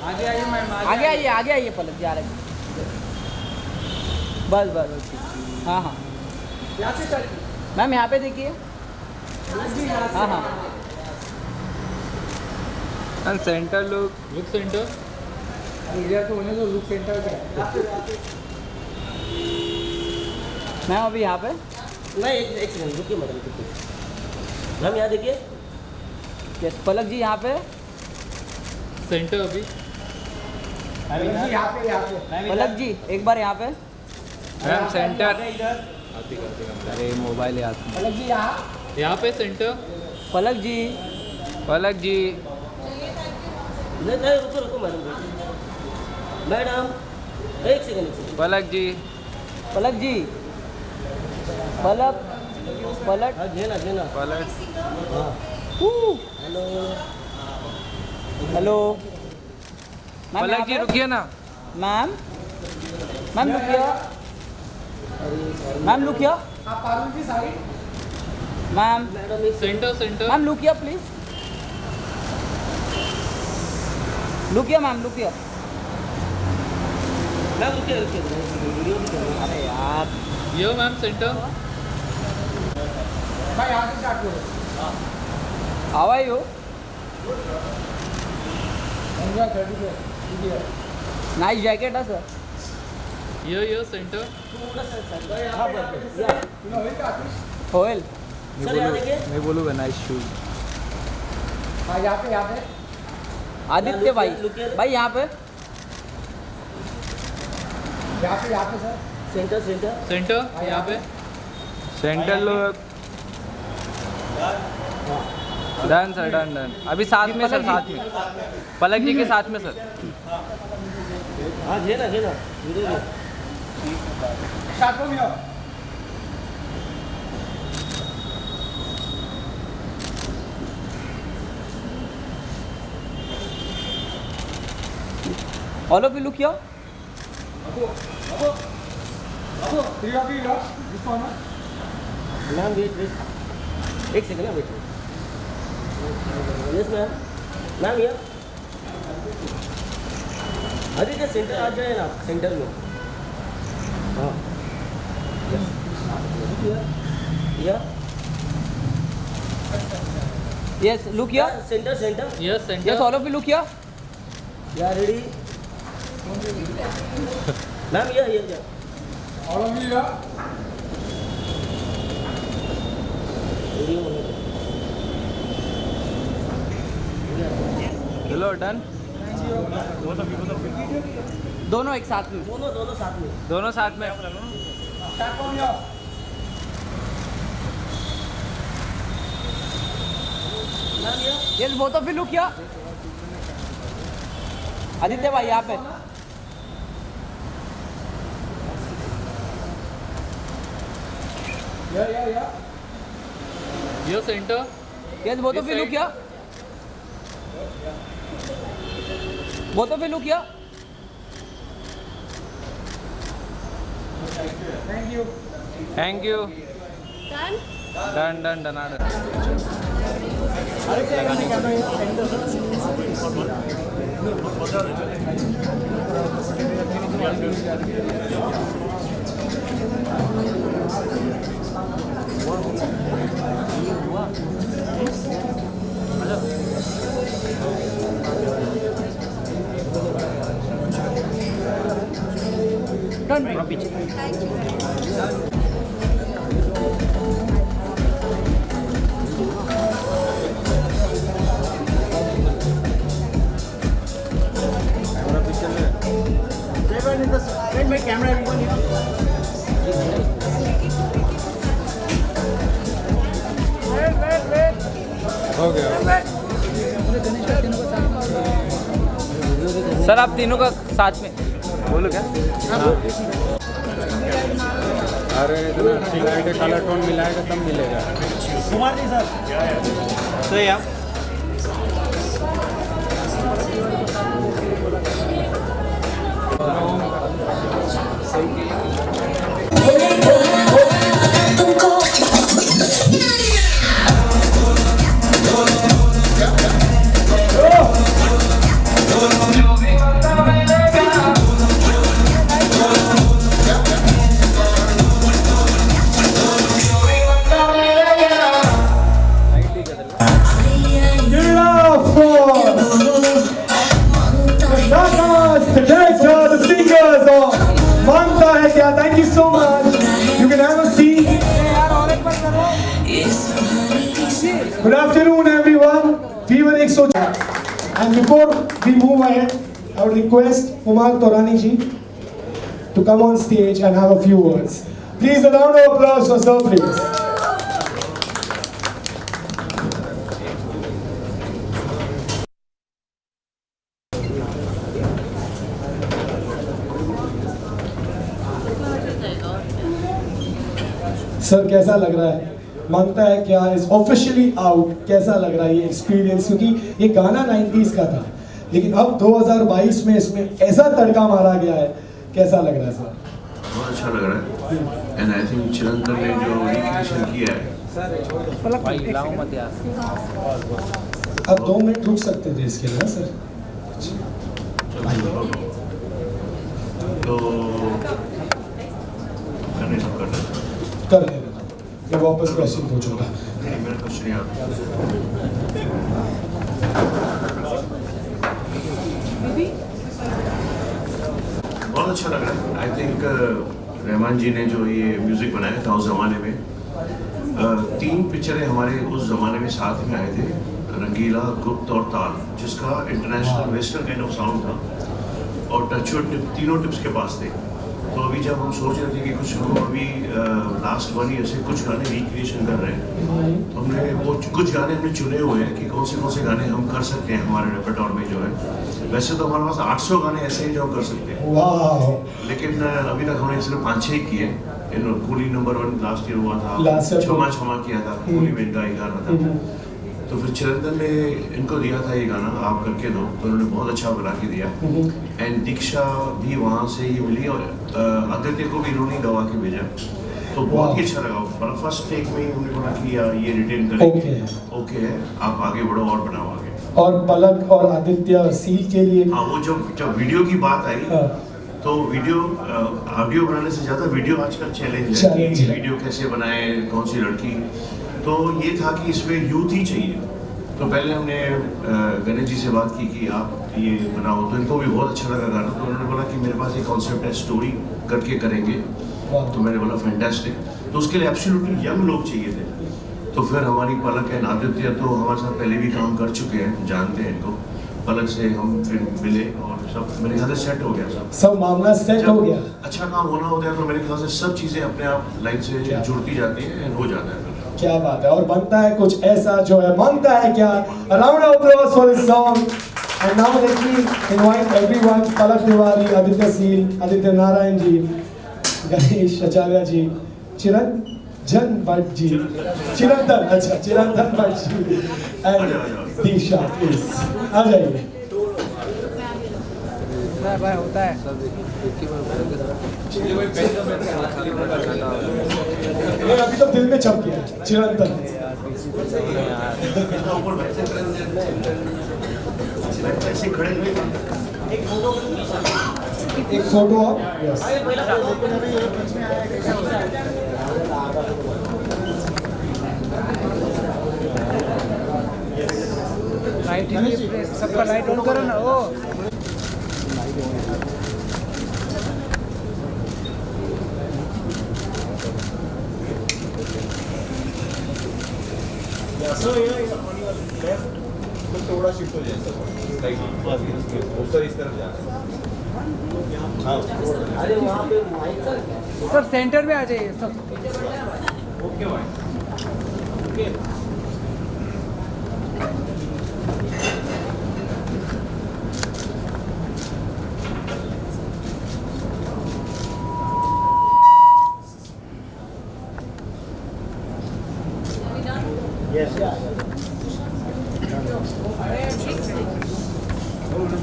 आगे आइए मैम, आगे आइए पलक जी, आ रहे बस बस। हाँ हाँ यहाँ से चल। मैम यहाँ पे देखिए। हाँ हाँ एंड सेंटर लुक सेंटर। इधर तो होने दो, लुक सेंटर का मैम अभी यहाँ पे। नहीं, एक सेकंड रुकिए मैडम, रुकिए मैम, यहाँ देखिए। यस पलक जी यहाँ पे। सेंटर अभी यहाँ पे पलक जी एक बार यहाँ पे। Ma'am centre. अरे मोबाइल याद। अलग जी यहाँ। यहाँ पे सेंटर। पलक जी पलक जी नहीं नहीं, रुको रुको मैडम, मैडम एक सेकंड। पलक जी पलक जी पलक पलट। हाँ घेना घेना। पलक। हाँ हेलो। हेलो मैम पलक यहाँ जी पे? रुकिए ना। Ma'am ma'am look here. Ma'am look here. आप Parul ji side. Ma'am madam एक centre centre. Ma'am look here please. Look here ma'am look here. Ma'am रुकिए रुकिए, वीडियो भी कर रही अरे यार यो मैम सेंटर। भाई यहाँ से स्टार्ट करो। How are you? इंडिया 30 पे इंडिया। नाइस जैकेट है सर। यो सेंटर। हाँ बस या यू नो इट आतिश। होयल। सर यहाँ देखिए। मैं बोलूँगा नाइस शूज। हाँ यहाँ पे आदित्य भाई भाई यहाँ पे। यहाँ पे सर। Centre centre. सेंटर यहाँ पे। सेंटर लोग डन सर, डन। अभी साथ में सर, साथ में पलक जी के साथ में सर। हाँ घेना घेना, वीडियो भी। स्टार्ट करो भैया। All of you look here. Three of you this one. Ma'am wait wait, एक सेकंड ना, वेट। Yes ma'am. मैम ये आदित्य सेंटर आ जाए ना, सेंटर में। हाँ या yes look here. Centre centre. Yes centre. Yes all of you look here. या ready ma'am, ये all of you video hello done. दोनों एक साथ में। दोनों दोनों साथ में। दोनों साथ में। स्टार्ट करो भैया। मैम ये yes both of you look here. Aditya भाई यहाँ पे। या यो centre. Yes both of you look here. Both of you look here. Thank you. Done done done. Turn हो गया सर, आप तीनों का साथ में बोलो क्या? अरे इतना कलर टोन मिलाएगा तब मिलेगा। कुमार जी सर। सही है। तुमको And before we move ahead, I would request Umar Torani ji to come on stage and have a few words. Please, a round of applause for sir, please. Sir कैसा लग रहा है? मांगता है क्या इज ऑफिशियली आउट, कैसा लग रहा है ये एक्सपीरियंस? क्योंकि ये गाना 90s का था, लेकिन अब 2022 में इसमें ऐसा तड़का मारा गया है, कैसा लग रहा है सर? बहुत अच्छा लग रहा है एंड आई थिंक चिरंतन ने जो रिक्रिएशन किया है भाई लाओ मत यार। अब 2 मिनट रुक सकते थे इसके लिए ना सर? तो करने सब कर रहे कर लेना, मैं वापस क्वेश्चन पूछूंगा। नहीं मेरा क्वेश्चन याद बहुत अच्छा लग रहा है। आई थिंक रहमान जी ने जो ये म्यूजिक बनाया था उस जमाने में 3 पिक्चरें हमारे उस जमाने में साथ में आए थे, रंगीला, गुप्त और ताल, जिसका international western kind of sound था और टचवुड तीनों टिप्स के पास थे। तो अभी जब हम सोच रहे थे कि कुछ हम अभी लास्ट 1 ईयर से कुछ गाने रिक्रिएशन कर रहे हैं, तो हमने वो कुछ गाने हमने चुने हुए हैं कि कौन से गाने हम कर सकते हैं हमारे रेpertoire में जो है। वैसे तो हमारे पास 800 गाने ऐसे हैं जो हम कर सकते हैं, वाह! लेकिन अभी तक हमने सिर्फ 5-6 किए। कूली नंबर 1 लास्ट ईयर हुआ था, क्षमा किया था, कूली में इनका एक गाना था। तो फिर चिरंतन ने इनको दिया था ये गाना, आप करके दो, तो उन्होंने बहुत अच्छा बना के दिया। एंड दीक्षा भी वहाँ से ही मिली और आदित्य को भी इन्होंने गवा के भेजा, तो बहुत ही अच्छा लगा। फर्स्ट टेक में ही उन्होंने बोला कि ये रिटेन करेंगे, ओके है, आप आगे बढ़ो और बनाओ आगे। और पलक और आदित्य सील के लिए, हाँ, वो जब वीडियो की बात आई तो वीडियो ऑडियो बनाने से ज़्यादा वीडियो आजकल चैलेंज है कि वीडियो कैसे बनाए, कौन सी लड़की। तो ये था कि इसमें यूथ ही चाहिए, तो पहले हमने गणेश जी से बात की कि आप ये बनाओ, तो इनको भी बहुत अच्छा लगा गाना। तो उन्होंने बोला कि मेरे पास एक कॉन्सेप्ट है, स्टोरी करके करेंगे। तो मैंने बोला फैंटास्टिक। तो उसके लिए एब्सोल्युटली यंग लोग चाहिए थे। तो फिर हमारी पलक है, आदित्य तो हमारे साथ पहले भी काम कर चुके हैं, जानते हैं इनको। पलक से हम फिर मिले और सब मेरे ख्याल से सेट हो गया, सब मामला सेट हो गया। अच्छा काम होना होता है तो मेरे ख्याल से सब चीज़ें अपने आप लाइन से जुड़ती जाती हैं एंड हो जाता है। क्या बात है, और बनता है कुछ ऐसा जो है, मांगता है क्या। Round of applause for this song and now let me invite everyone, Palak Tiwari, Aditya Seal, Aditya Narayan ji, Ganesh Acharya ji, Chirantan Bhatt ji, Chirantan Bhatt ji and Diksha, please आ जाइए। भाई होता है अभी तो दिल में छप गया चिरंतन। ऐसे खड़े एक फोटो आप, यस। सबका लाइट ऑन करो ना। ओ थोड़ा शिफ्ट हो जाए सर, इस तरफ जाना। अरे वहाँ पे सर सेंटर में आ जाइए सब। ओके भाई, okay.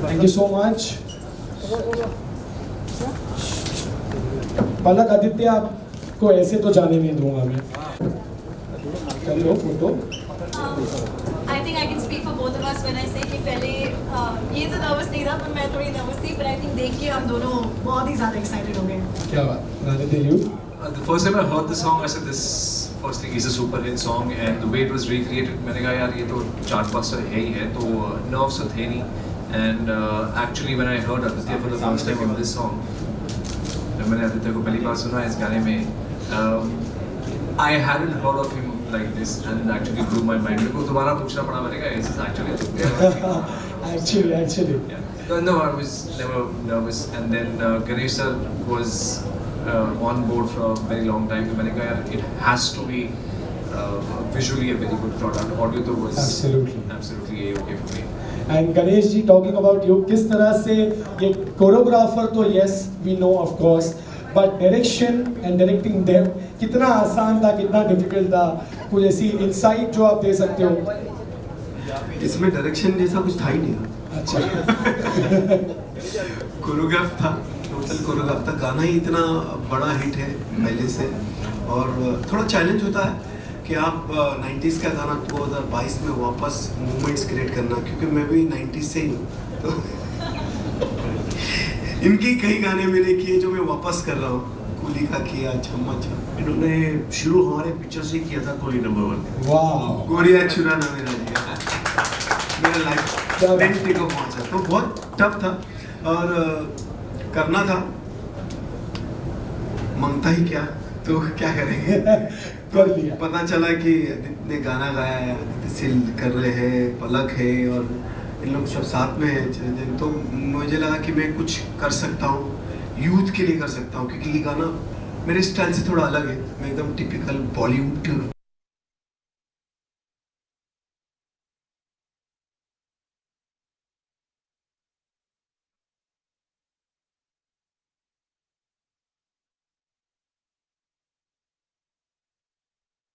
Thank you so much. Palak, Aditya आपको ऐसे तो जाने नहीं दूंगा मैं। कर लो photo. I think I can speak for both of us when I say कि पहले ये तो नर्वस नहीं था, पर मैं थोड़ी नर्वस थी, पर I think देख के हम दोनों बहुत ही ज़्यादा एक्साइटेड हो गए। क्या बात, Aditya you? The first time I heard the song, I said this first thing is a super hit song, and the way it was recreated, मैंने कहा यार ये तो चार्टबस्टर है ही है, तो nerves तो थे नहीं। And actually when I heard Aditya for the first time in this song, जब मैंने आदित्य को पहली बार सुना इस गाने में, I hadn't heard of him like this, and it actually blew my mind. मेरे को दोबारा पूछना पड़ा, मैंने कहा this is actually Aditya। Actually. Yeah. No, I was never nervous. And then Ganesh sir was on board for a very long time. तो मैंने कहा यार it has to be visually a very good product. Audio तो was absolutely okay for me. And Ganesh ji, talking about you, किस तरह से ये choreographer तो yes we know of course, but direction and directing them कितना आसान था, कितना डिफिकल्ट था, कुछ ऐसी इंसाइट जो आप दे सकते हो? इसमें डायरेक्शन जैसा कुछ था ही नहीं। अच्छा। कोरियोग्राफ था, टोटल कोरियोग्राफ था। गाना ही इतना बड़ा हिट है पहले से, और थोड़ा चैलेंज होता है कि आप 90s का गाना 2022 में वापस मूवमेंट्स क्रिएट करना, क्योंकि मैं भी 90s से ही हूँ, तो इनकी कई गाने मैंने किए जो मैं वापस कर रहा हूँ। कूली का किया, छम्मा छम, इन्होंने शुरू हमारे पिक्चर से ही किया था, कोली नंबर 1। वाह। गोरिया चुराना मेरा लाइफ 10 टेक ऑफ वहाँ था, तो बहुत टफ था और करना था। मांगता ही क्या, तो क्या करेंगे। कर लिया। पता चला कि आदित्य ने गाना गाया है, आदित्य सिल कर रहे हैं, पलक है और इन लोग सब साथ में है चिरंजीवी, तो मुझे लगा कि मैं कुछ कर सकता हूँ, यूथ के लिए कर सकता हूँ, क्योंकि ये गाना मेरे स्टाइल से थोड़ा अलग है। मैं एकदम टिपिकल बॉलीवुड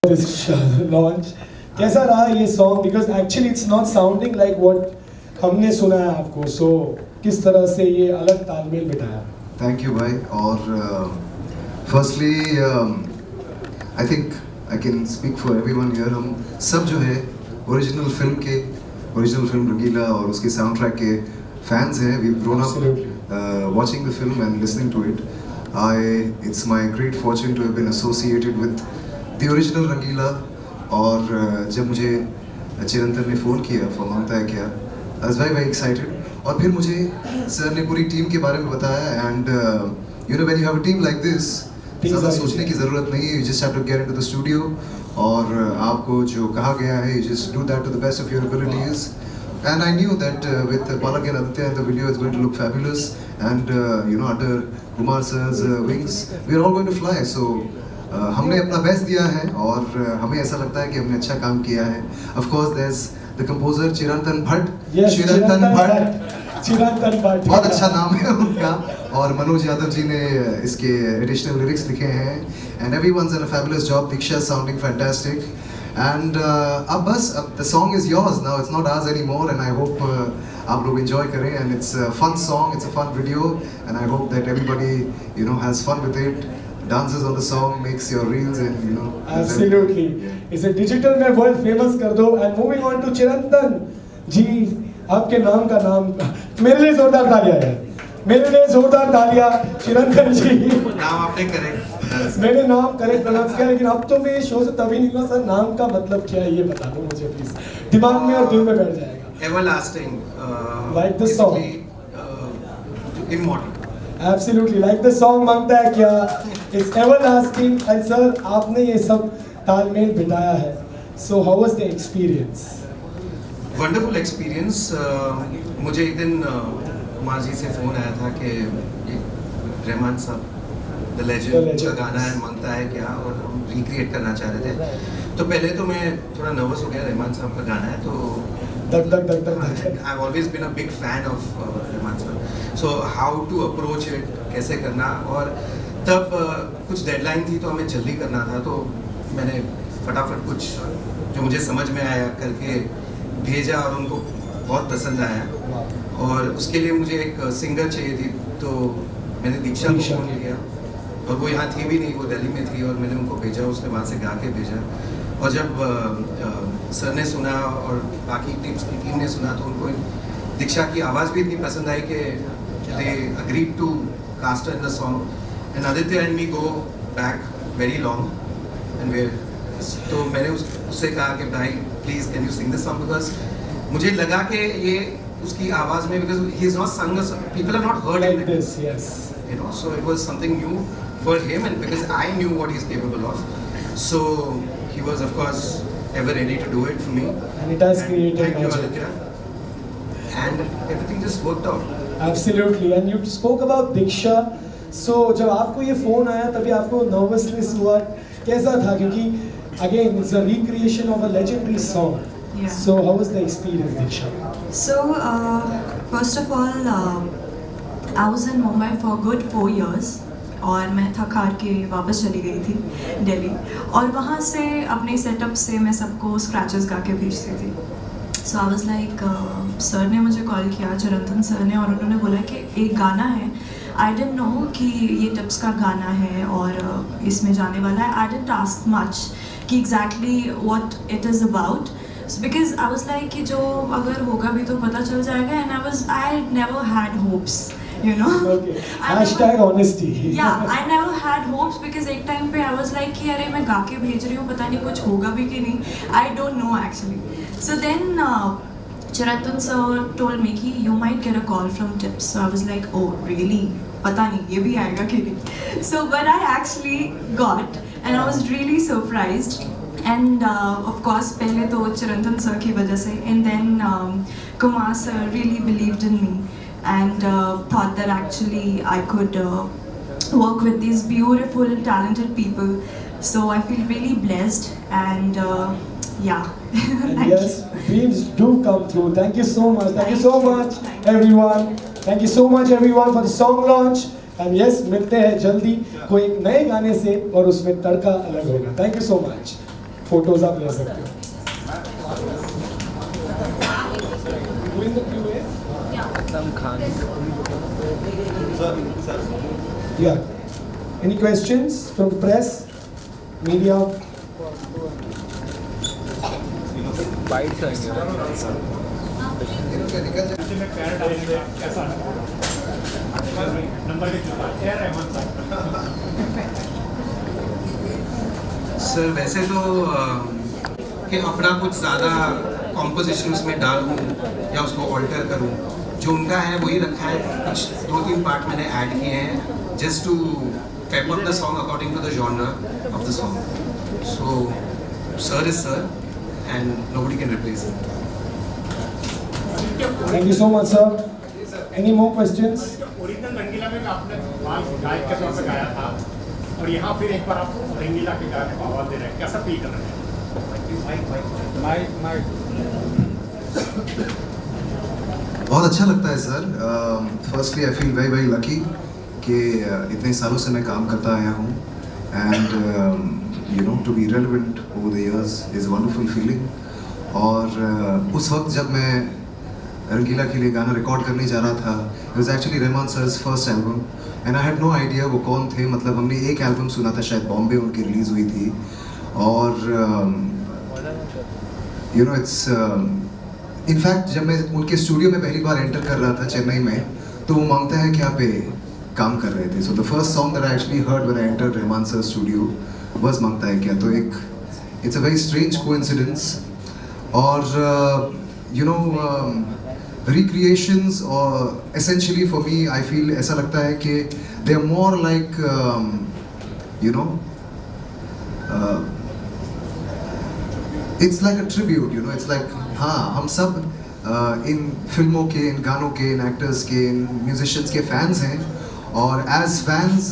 this launch कैसा रहा ये song? Because actually it's not sounding like what हमने सुना है आपको, सो किस तरह से ये अलग तालमेल बिठाया? थैंक यू भाई। और firstly I think I can speak for everyone here, हम सब जो है ओरिजिनल फिल्म रंगीला और उसके साउंड ट्रैक के फैंस हैं। We grown up watching the film and listening to it. It's my great fortune to have been associated with the original Rangeela. और जब मुझे चिरंतन ने फ़ोन किया फॉर मांगता है क्या, आई वाज वेरी एक्साइटेड। और फिर मुझे सर ने पूरी टीम के बारे में बताया, and you know when you have a team like this, ज़्यादा सोचने की ज़रूरत नहीं है, you just have to get into the studio, और आपको जो कहा गया है you just do that to the best of your abilities. And I knew that with Palak and Aditya, the video is going to look fabulous, and you know, under Kumar sir's wings, we are all going to fly. So हमने अपना best दिया है और हमें ऐसा लगता है कि हमने अच्छा काम किया है। Of course, there's the composer Chirantan Bhatt. Yes, चिरंतन भट्ट बहुत अच्छा नाम है उनका, और मनोज यादव जी ने इसके एडिशनल लिरिक्स लिखे हैं, and everyone's done a fabulous job. Diksha sounding fantastic. And अब बस the song is yours now, it's not ours anymore, and I hope आप लोग enjoy करें, and it's a fun song, it's a fun video, and I hope that everybody you know has fun with it, dances on the song, makes your reels, and you know. Absolutely, इसे digital में world famous कर दो। And moving on to चिरंतन जी, आपके नाम का नाम मेरे लिए जोरदार तालियां है, मेरे लिए जोरदार तालियां। चिरंतन जी, नाम आपने करेक्ट, मैंने नाम करेक्ट प्रोनाउंस किया, लेकिन अब तो मैं ये शो से तभी निकला सर, नाम का मतलब क्या है ये बता दो मुझे प्लीज, दिमाग में और दिल में बैठ जाएगा। Everlasting, like the song, immortal. Absolutely like the song मांगता है क्या, इट्स एवरलास्टिंग। एंड सर, आपने ये सब तालमेल बिठाया है, so how was the experience? Wonderful experience. मुझे एक दिन कुमार जी से फ़ोन आया था कि रहमान साहब द लेजेंड का गाना है मांगता है क्या, और हम रिक्रिएट करना चाह रहे थे। तो पहले तो मैं थोड़ा नर्वस हो गया, रहमान साहब का गाना है तो धक धक धक धक। I always been a big fan of Rahman साहब, so how to approach it, कैसे करना। और तब कुछ डेडलाइन थी तो हमें जल्दी करना था, तो मैंने फटाफट कुछ जो मुझे समझ में आया करके भेजा, और उनको बहुत पसंद आया। और उसके लिए मुझे एक सिंगर चाहिए थी, तो मैंने दीक्षा को फ़ोन किया, और वो यहाँ थी भी नहीं, वो दिल्ली में थी, और मैंने उनको भेजा, उसने वहाँ से गा के भेजा। और जब सर ने सुना और बाकी टीम ने सुना, तो उनको दीक्षा की आवाज़ भी इतनी पसंद आई कि they agreed to cast in the song. And Aditya and me go back very long, and way तो मैंने उससे कहा कि भाई please can you sing this song, because मुझे लगा कि ये उसकी आवाज़ में, because he is not sung, people are not heard like this, yes, you know, so it was something new for him, and because I knew what he's capable of, so he was of course ever ready to do it for me, and it has created thank you magic. Aditya, and everything just worked out. Absolutely, and you spoke about Diksha. So जब आपको ये phone आया तभी आपको nervousness हुआ, कैसा था? क्योंकि again it's a recreation of a legendary song. Yeah. So how was the experience, Diksha? So first of all, I was in Mumbai for a good 4 years. और मैं थक हार के वापस चली गई थी दिल्ली, और वहाँ से अपने सेटअप से मैं सबको स्क्रैचेस गा के भेजती थी. सो आई वाज लाइक, सर ने मुझे कॉल किया, चिरंतन सर ने, और उन्होंने बोला कि एक गाना है. आई डिडंट नो कि ये टिप्स का गाना है और इसमें जाने वाला है. आई डिडंट आस्क मच कि exactly what it is about, because I was like कि जो अगर होगा भी तो पता चल जाएगा. And I never had hopes, you know. Okay. Hashtag honesty. Yeah, I never had hopes because एक टाइम पे I was like कि अरे मैं गा के भेज रही हूँ, पता नहीं कुछ होगा भी कि नहीं. I don't know actually. So then Chirantan sir told me कि you might get a call from Tips. So I was like, oh really? पता नहीं ये भी आएगा कि नहीं. So but I actually got, and I was really surprised. And of course पहले तो Chirantan sir की वजह से, and then Kumar sir really believed in me. And thought that actually I could work with these beautiful, talented people. So I feel really blessed, and yeah. And yes, dreams do come true. Thank you so much. Thank you so much, everyone. Thank you so much, everyone, for the song launch. And yes, मिलते हैं जल्दी कोई एक नए गाने से, और उसमें तड़का अलग होगा. Thank you so much. Photos आप ले सकते हो. Yeah. Any questions from the press, media? Byte sir वैसे तो कि अपना कुछ ज़्यादा कॉम्पोजिशन उसमें डालूं या उसको ऑल्टर करूं, जो उनका है वही रखा है. कुछ 2-3 पार्ट मैंने ऐड किए हैं just to pep up the song according to the genre of the song. So sir is sir and nobody can replace him. Thank you so much, sir. Any more questions? Original Rangeela में आपने गायक के तौर पे गाया था, और यहाँ फिर एक बार आप रंगीला के गाने को आवाज दे रहे हैं, कैसा फील कर रहे हैं? बहुत अच्छा लगता है sir. Firstly I feel very very lucky कि इतने सालों से मैं काम करता आया हूँ, and you know to be relevant over the years is wonderful feeling. और उस वक्त जब मैं रंगीला के लिए गाना रिकॉर्ड करने जा रहा था, it was actually Rahman sir's first album, and I had no idea वो कौन थे. मतलब हमने एक एल्बम सुना था, शायद बॉम्बे उनकी रिलीज़ हुई थी, और यू नो इट्स इनफैक्ट जब मैं उनके स्टूडियो में पहली बार एंटर कर रहा था चेन्नई में, तो वो मांगता है क्या पे काम कर रहे थे. So the first song that I actually heard when I entered Rahman sir studio was मांगता है क्या. तो एक it's a very strange coincidence. और यू नो recreations, और essentially for me I feel ऐसा लगता है कि they are more like you know it's like a tribute, you know, it's like हाँ हम सब इन फिल्मों के, इन गानों के, इन एक्टर्स के, इन म्यूजिशियंस के फैंस हैं, और as fans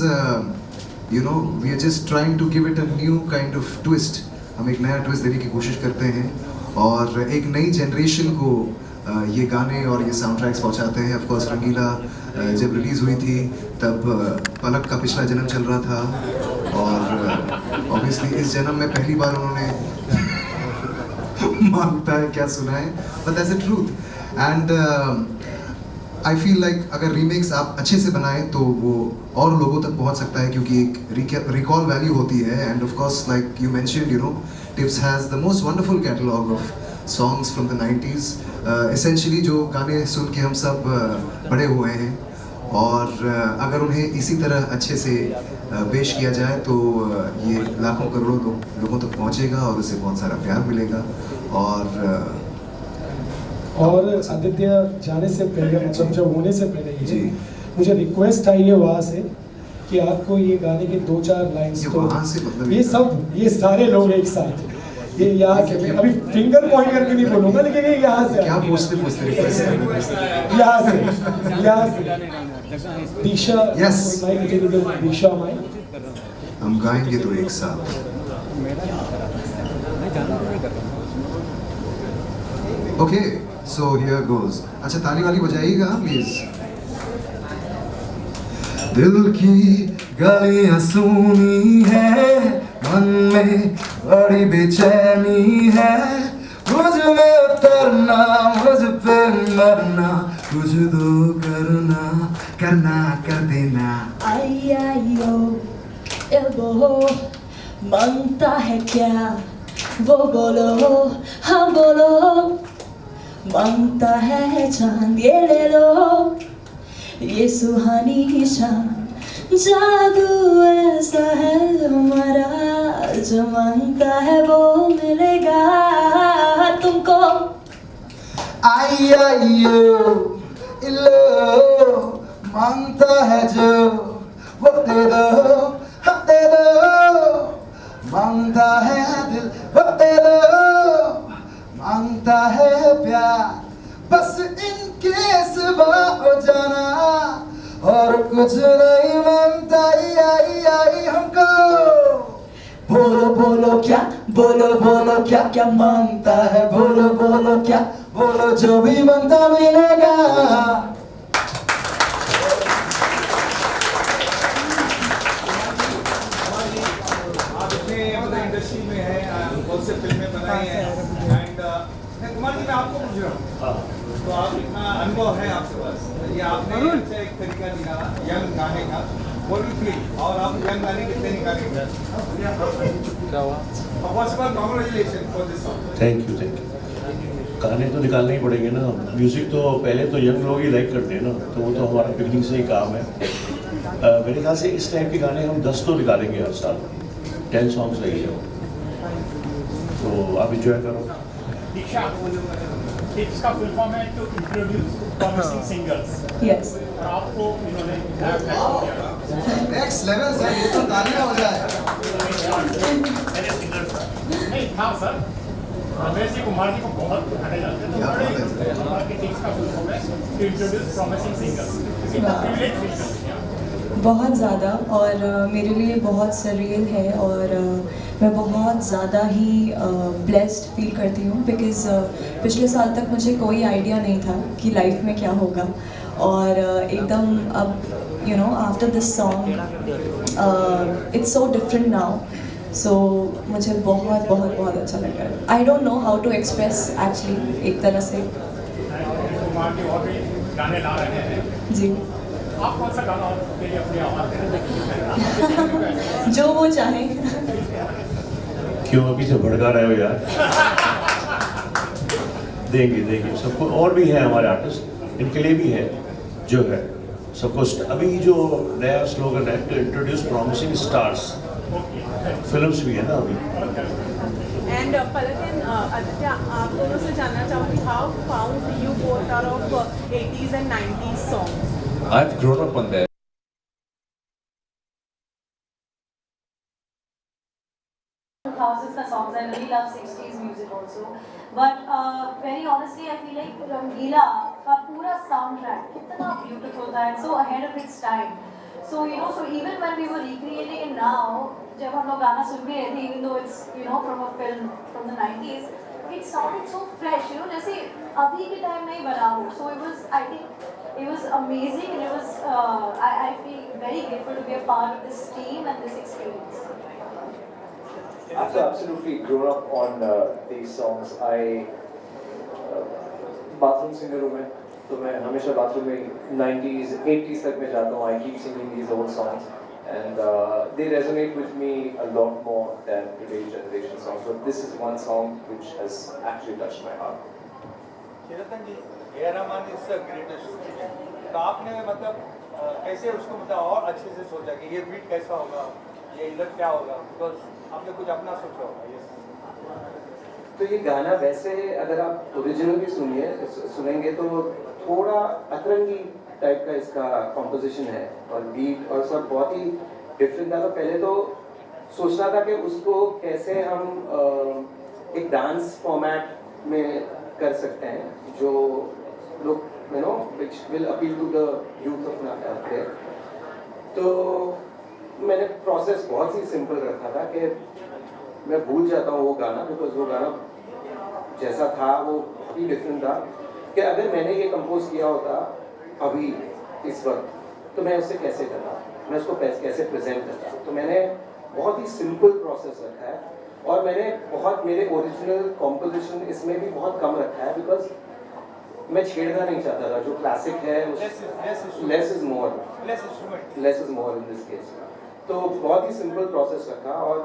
you know we are just trying to give it a new kind of twist. हम एक नया ट्विस्ट देने की कोशिश करते हैं, और एक नई जनरेशन को ये गाने और ये साउंड ट्रैक्स पहुंचाते हैं. ऑफ कोर्स रंगीला जब रिलीज़ हुई थी तब पलक का पिछला जन्म चल रहा था, और ऑब्वियसली इस जन्म में पहली बार उन्होंने मांगता है क्या सुना है, but that's the truth. And I feel like अगर रीमेक्स आप अच्छे से बनाएं तो वो और लोगों तक पहुंच सकता है, क्योंकि एक रिकॉल वैल्यू होती है. End of course like you mentioned, you know, tips has the most wonderful catalogue of songs from the 90s. Essentially जो गाने सुन के हम सब बड़े हुए हैं, और अगर उन्हें इसी तरह अच्छे से पेश किया जाए तो ये लाखों करोड़ों लोगों तक पहुंचेगा, और उससे बहुत सारा प्यार मिलेगा. और आदित्य जाने से पहले, मतलब जब होने से पहले ही मुझे रिक्वेस्ट आई है वहाँ से कि आपको ये गाने के 2-4 लाइन्स, तो वहाँ से मतलब ये सब, ये सारे लोग एक साथ ये यहाँ से मैं अभी फिंगर पॉइंट करके नहीं बोलूंगा, लेकिन ये यहाँ से क्या पूछते यहाँ से दिशा Yes. दिशा माई हम गाएंगे तो एक साथ। Okay so here goes. अच्छा ताली वाली बजाइएगा प्लीज। दिल की गलियां सुनी है, मन में बड़ी बेचैनी है, मुझ में उतरना मुझ पे मरना, कुछ तो करना करना कर देना। आई आई ओ वो मांगता है क्या वो बोलो, हाँ बोलो, मांगता है चांद ये ले लो, ये सुहानी शाम, जादू ऐसा है हमारा, जो मांगता है वो मिलेगा तुमको। आई आई ओ इलो मांगता है जो वो दे दो, हाँ दे दो, मांगता है दिल वो दे दो, मांगता है प्यार बस इनके सिवा हो जाना, और कुछ नहीं मांगता आई आई हमको। बोलो बोलो क्या, बोलो बोलो क्या क्या मांगता है, बोलो बोलो क्या, बोलो जो भी मांगता मिलेगा। इंडस्ट्री में है, बहुत से फिल्में बनाई हैं एंड कुमार जी मैं आपको पूछ रहा हूँ, तो आप इतना अनुभव है आपके पास, ये आपने अच्छा एक तरीका निकाला यंग गाने का, वो भी फील और आप यंग गाने कितने निकालेंगे? क्या हुआ? First of all congratulation for this song. Thank you गाने तो निकालने ही पड़ेंगे ना, म्यूज़िक तो पहले तो यंग लोग ही लाइक करते हैं ना, तो वो तो हमारा बिगनिंग से ही काम है। मेरे ख्याल से इस टाइप के गाने हम 10 तो निकालेंगे हर साल, 10 सॉन्ग्स रहेंगे, तो आप इंजॉय करो। दीक्षा, इसका फुल फॉर्म है to introduce promising singers. Yes. और आपको इन्होंने नेक्स्ट लेवल सर, ये तो तालियां हो जाए। नहीं था सर, रमेश जी कुमार जी को बहुत पढ़े जाते हैं, तो बड़े उनकी टीम्स का फुल फॉर्म है टू इंट्रोड्यूस प्रॉमिसिंग सिंगर्स। इतना प्रिविलेज फील करते हैं बहुत ज़्यादा, और मेरे लिए बहुत सरील है, और मैं बहुत ज़्यादा ही ब्लेस्ड फील करती हूँ, बिकॉज़ पिछले साल तक मुझे कोई आइडिया नहीं था कि लाइफ में क्या होगा, और एकदम अब you know after this song it's so different now, so मुझे बहुत बहुत बहुत अच्छा लग रहा है। I don't know how to express actually, एक तरह से। कुमार जी और भी गाने ला रहे हैं जी, आप कौन सा गाना के लिए अपनी आवाज़ देना जो वो चाहे। क्यों अभी से भड़का रहे हो यार? देंगे देंगे सबको, और भी है हमारे आर्टिस्ट, इनके लिए भी है जो है सबको। अभी जो नया स्लोगन है to introduce promising stars, films भी है ना अभी। एंड पलक एंड आदित्य, आप दोनों से जानना चाहूँगी, how found you both are of 80s and 90s songs? I've grown up on that. Thousands of songs. I really love 60s music also. But very honestly, I feel like Rangila का पूरा soundtrack कितना beautiful था and so ahead of its time. So you know, so even when we were recreating it now, जब हम लोग गाना सुन भी रहे थे, even though it's you know from a film from the 90s, it sounded so fresh. You know, जैसे अभी के time में ही बना हो. So it was, I think, it was amazing, and it was I feel very grateful to be a part of this team and this experience. I've absolutely grown up on these songs. Bathroom singer हूँ मैं, तो मैं हमेशा bathroom में 90s, 80s तक में जाता हूँ. I keep singing these old songs, and they resonate with me a lot more than today's generation songs. But this is one song which has actually touched my heart. Chetan ji, A R Rahman is the greatest, तो आपने मतलब कैसे उसको मतलब और अच्छे से सोचा कि ये बीट कैसा होगा, ये इधर क्या होगा, बिकॉज आपने कुछ अपना सोचा होगा ये। तो ये गाना वैसे अगर आप ओरिजिनल भी सुनेंगे तो थोड़ा अतरंगी टाइप का इसका कॉम्पोजिशन है, और बीट और सब बहुत ही डिफरेंट था। तो पहले तो सोचना था कि उसको कैसे हम एक डांस फॉर्मेट में कर सकते हैं जो लोग which will appeal to the youth of there. तो मैंने प्रोसेस बहुत ही सिंपल रखा था कि मैं भूल जाता हूँ वो गाना, बिकॉज वो गाना जैसा था वो ही डिफरेंट था, कि अगर मैंने ये कंपोज किया होता अभी इस वक्त तो मैं उससे कैसे करता, मैं उसको कैसे प्रेजेंट करता। तो मैंने बहुत ही सिंपल प्रोसेस रखा है और मैंने बहुत मेरे ओरिजिनल कॉम्पोजिशन इसमें भी बहुत कम रखा है, बिकॉज मैं छेड़ना नहीं चाहता था। जो क्लासिक है less is more in this case. तो बहुत ही सिंपल प्रोसेस रखा और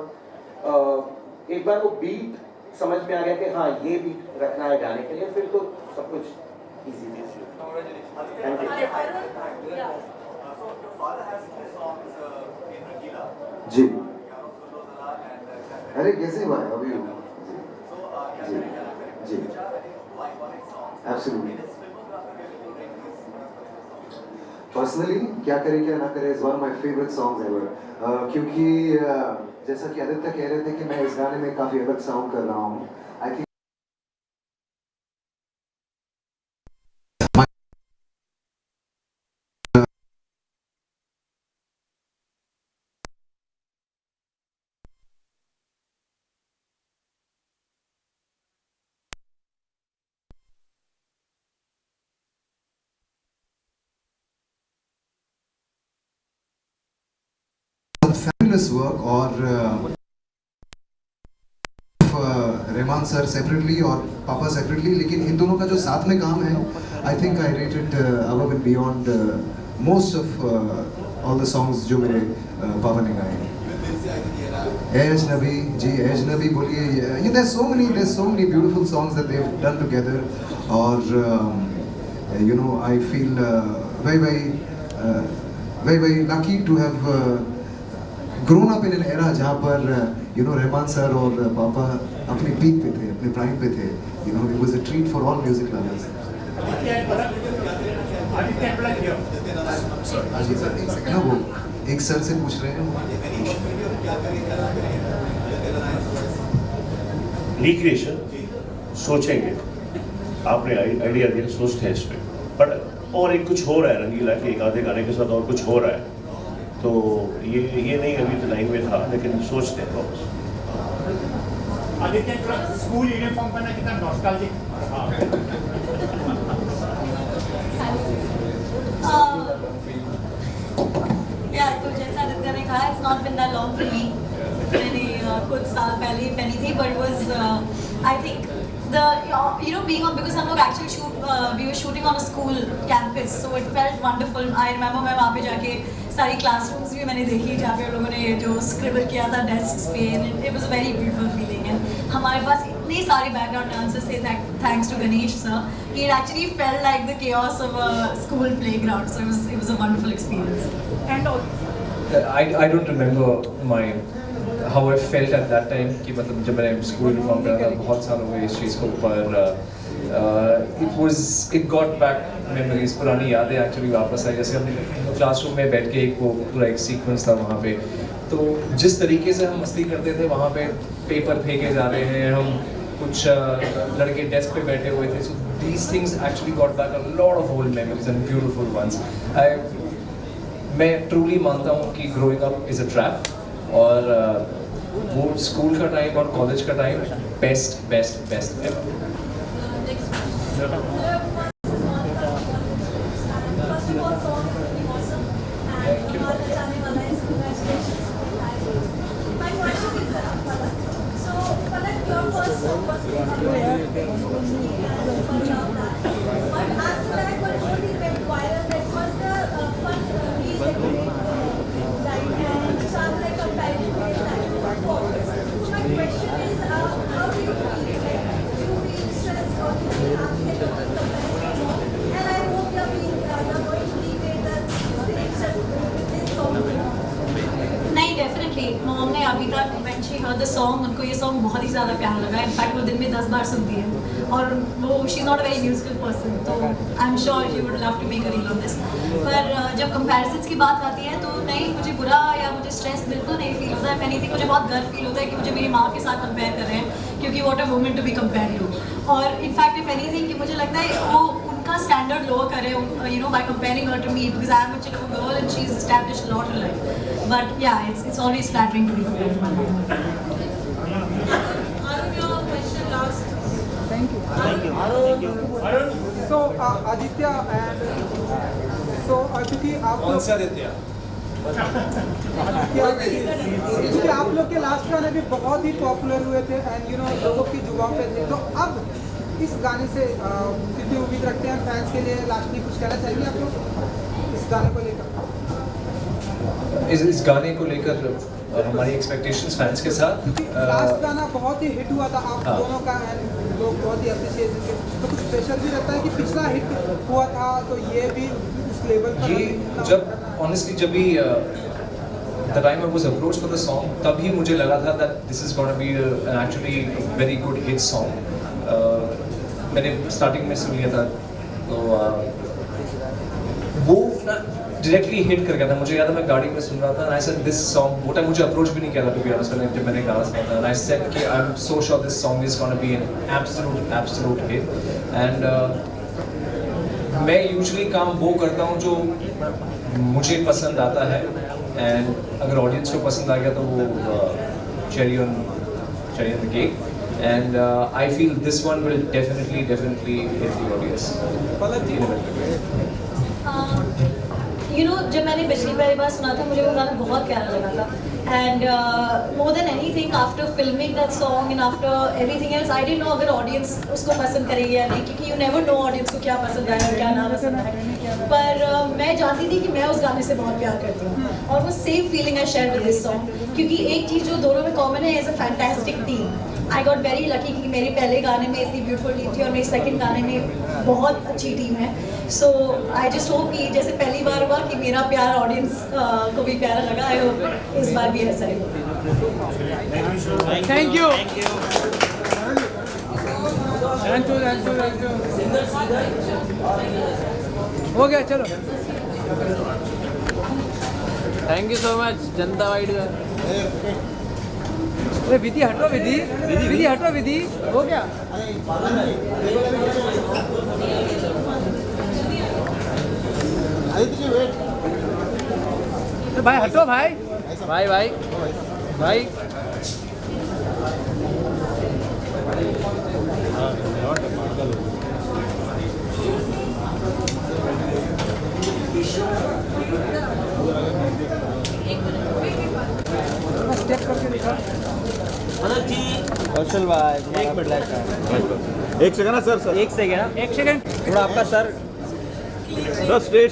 एक बार वो बीट समझ में आ गया कि हाँ ये बीट रखना है गाने के लिए, फिर तो सब कुछ इजी जी। अरे कैसे भाई अभी जी जी एब्सोल्युटली। पर्सनली क्या करे क्या ना करे is one of my favourite songs ever, क्योंकि जैसा कि आदित्य कह रहे थे कि मैं इस गाने में काफी अलग साउंड कर रहा हूँ। आई थिंक fabulous work और रहमान सर सेपरेटली और पापा सेपरेटली, लेकिन इन दोनों का जो साथ में काम है आई think I rated above and beyond most of all the songs जो मेरे पापा ने गाए हैं। एज नबी जी, एज नबी बोलिए, ये there's so many beautiful songs that they've done together और you know I feel very lucky to have grown up in an era जहाँ पर you know रहमान सर और पापा अपने पीक पे थे, अपने प्राइम पे थे। you know it was a treat for all music lovers। अजी सर एक सेकंड ना, वो एक सर से पूछ रहे हैं। रिक्रिएशन सोचेंगे, आपने आइडिया दिया, सोचते हैं इस पे, पर और एक कुछ हो रहा है रंगीला के एक आधे गाने के साथ और कुछ हो रहा है, तो ये नहीं अभी तो लाइन में था, लेकिन सोचते हैं वापस। आदित्य स्कूल यूनिफॉर्म पहना कितना नॉस्टैल्जिक तो जैसा आदित्य ने कहा, it's not been that long for me. मैंने कुछ साल पहले ही पहनी थी, but was I think the being on, because हम लोग actually we were shooting on a school campus, so it felt wonderful. I remember मैं वहाँ पे जाके सारी classrooms भी मैंने देखी जहाँ पे लोगों ने जो scribble किया था desks पे, and it was a very beautiful feeling. And हमारे पास इतने सारे background dancers थे, thanks to Ganesh sir. It actually felt like the chaos of a school playground, so it was a wonderful experience. And I don't remember how I felt at that time कि मतलब जब मैंने school uniform पहना था, बहुत साल हो गए इस चीज़ को, पर it got back memories, पुरानी यादें एक्चुअली वापस आई। जैसे हम क्लासरूम में बैठ के एक वो पूरा एक सीक्वेंस था वहाँ पे, तो जिस तरीके से हम मस्ती करते थे वहाँ पे, पेपर फेंके जा रहे हैं, हम कुछ लड़के डेस्क पे बैठे हुए थे, so these things actually got back a lot of old memories and beautiful ones. मैं ट्रूली मानता हूँ कि growing up is a trap, और वो स्कूल का टाइम और कॉलेज का टाइम बेस्ट एवर। मॉम ने अभी तक when she heard the song, उनको ये सॉन्ग बहुत ही ज़्यादा प्यारा लगा। इनफैक्ट वो दिन में 10 बार सुनती है, और वो she is not a very musical person, तो I am sure she would love to make a reel on this. पर जब कंपैरिजन्स की बात आती है तो नहीं, मुझे बुरा या मुझे स्ट्रेस बिल्कुल नहीं फील होता है। इफ एनीथिंग मुझे बहुत गर्व फील होता है कि मुझे मेरी माँ के साथ कंपेयर कर रहे हैं, क्योंकि what a woman to be compare to. और इनफैक्ट इफ एनीथिंग कि मुझे लगता है वो उनका स्टैंडर्ड लो करे, you know, by comparing her to me, because I am a child girl and she is established a lot in life. But yeah it's always flattering to be compared to my mom. So Aditya and so क्योंकि आप कौन सा आदित्य? क्योंकि आप लोग के last गाने भी बहुत ही पॉपुलर हुए थे एंड यू नो लोगों की जुबान पे थे, तो अब इस गाने से कितनी उम्मीद रखते हैं फैंस के लिए? लास्ट में कुछ कहना चाहेंगे आप लोग इस गाने को लेकर? इस गाने को लेकर हमारी एक्सपेक्टेशंस फैंस के साथ, लास्ट गाना बहुत ही हिट हुआ था आप दोनों का एंड लोग बहुत ही अप्रिशिएट करते हैं, तो कुछ प्रेशर भी रहता है कि पिछला हिट हुआ था तो ये भी उस लेवल पर? ये जब ऑनेस्टली जब भी the time I was approach for the song, तभी मुझे लगा था that this is gonna be an actually very good hit song. मैंने स्टार्टिंग में सुन लिया था तो वो ना डायरेक्टली हिट कर गया था। मुझे याद है मैं गाड़ी में सुन रहा था and I said this song, वो टाइम मुझे अप्रोच भी नहीं किया था टू बी ऑनेस्ट, जब मैंने गाना सुना था एंड आई सेड कि I am so sure this song is gonna be an absolute hit. And मैं यूजुअली काम वो करता हूँ जो मुझे पसंद आता है, एंड अगर ऑडियंस को पसंद आ गया तो वो cherry on the cake, and I feel this one will definitely hit the audience. You know, जब मैंने पिछली पहली बार सुना था मुझे वो गाना बहुत प्यारा लगा था, and more than anything after filming that song and after everything else I didn't know अगर ऑडियंस उसको पसंद करेगी या नहीं, क्योंकि यू नेवर नो ऑडियंस को क्या पसंद आए और क्या ना पसंद आए। पर मैं जानती थी कि मैं उस गाने से बहुत प्यार करती हूँ, और वो same feeling I share with this song, क्योंकि एक चीज़ जो दोनों में कॉमन है, as a fantastic team. I got very lucky कि मेरे पहले गाने में इतनी ब्यूटीफुल टीम थी और मेरे सेकंड गाने में बहुत अच्छी टीम है। सो आई जस्ट होप कि जैसे पहली बार हुआ कि मेरा प्यार ऑडियंस को भी प्यारा लगा, आई होप इस बार भी ऐसा ही हो। Thank you. हो गया, चलो। Thank you so much Janata wide का। अरे विधि हटो, विधि हटो, विधि हो गया। तो भाई हटो, भाई स्टेप करके दिखा। कौशल भाई, एक मिनट, एक सेकंड ना सर, एक सेकंड थोड़ा आपका सर straight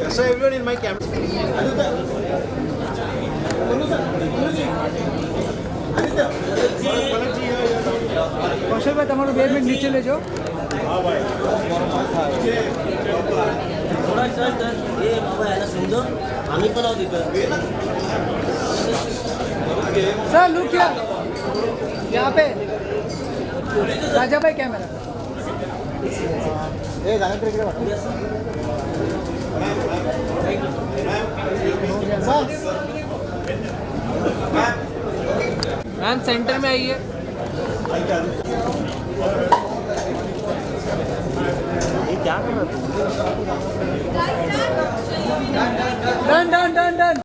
sir, everyone in my Kaushal भाई તમારું 2 મિનિટ નીચે લેજો। थोड़ा सर ये बाबा याला समजो, आम्ही पण आहोत इथं सर। लुक क्या यहाँ पे राजा भाई कैमरा मैम सेंटर में आइए। Done done done done.